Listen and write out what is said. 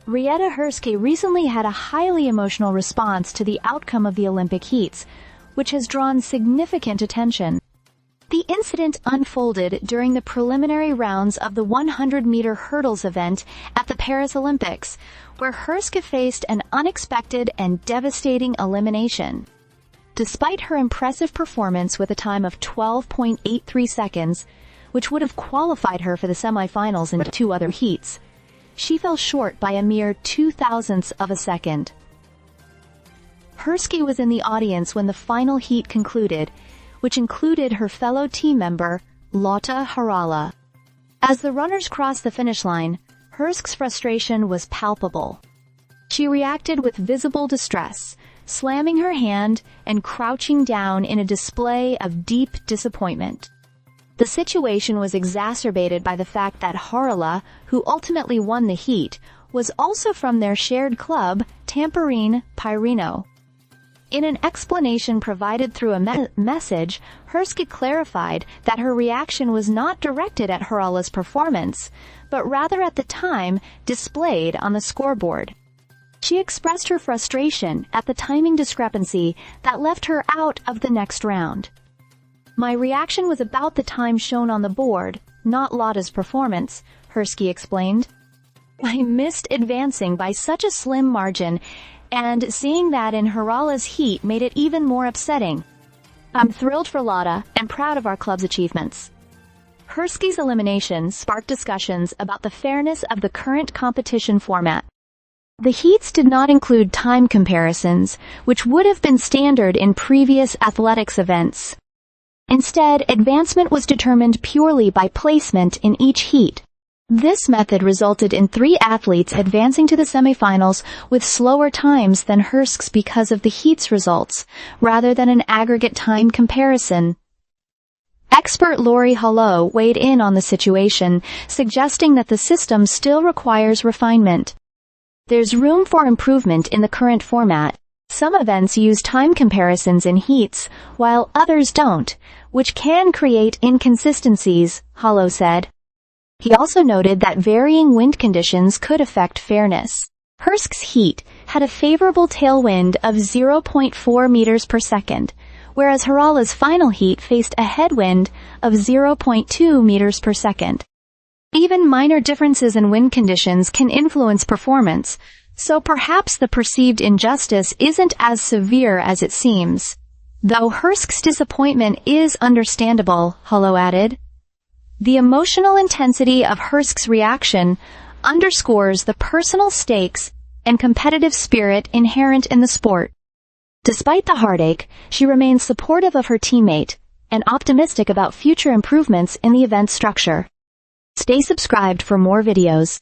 Reetta Hurske recently had a highly emotional response to the outcome of the Olympic heats, which has drawn significant attention. The incident unfolded during the preliminary rounds of the 100-meter hurdles event at the Paris Olympics, where Hurske faced an unexpected and devastating elimination. Despite her impressive performance with a time of 12.83 seconds, which would have qualified her for the semifinals in 2 other heats, she fell short by a mere 0.02 of a second. Hurske was in the audience when the final heat concluded, which included her fellow team member, Lotta Harala. As the runners crossed the finish line, Hurske's frustration was palpable. She reacted with visible distress, slamming her hand and crouching down in a display of deep disappointment. The situation was exacerbated by the fact that Harala, who ultimately won the heat, was also from their shared club, Tamperine Pyreno. In an explanation provided through a message, Hurske clarified that her reaction was not directed at Harala's performance, but rather at the time displayed on the scoreboard. She expressed her frustration at the timing discrepancy that left her out of the next round. "My reaction was about the time shown on the board, not Lotta's performance," Hurske explained. "I missed advancing by such a slim margin, and seeing that in Harala's heat made it even more upsetting. I'm thrilled for Lotta and proud of our club's achievements." Hurske's elimination sparked discussions about the fairness of the current competition format. The heats did not include time comparisons, which would have been standard in previous athletics events. Instead, advancement was determined purely by placement in each heat. This method resulted in 3 athletes advancing to the semifinals with slower times than Hurske's because of the heat's results, rather than an aggregate time comparison. Expert Lotta Harala weighed in on the situation, suggesting that the system still requires refinement. There's room for improvement in the current format. Some events use time comparisons in heats, while others don't, which can create inconsistencies, Harala said. He also noted that varying wind conditions could affect fairness. Hurske's heat had a favorable tailwind of 0.4 meters per second, whereas Harala's final heat faced a headwind of 0.2 meters per second. Even minor differences in wind conditions can influence performance, so perhaps the perceived injustice isn't as severe as it seems. Though Hurske's disappointment is understandable, Harala added. The emotional intensity of Hurske's reaction underscores the personal stakes and competitive spirit inherent in the sport. Despite the heartache, she remains supportive of her teammate and optimistic about future improvements in the event structure. Stay subscribed for more videos.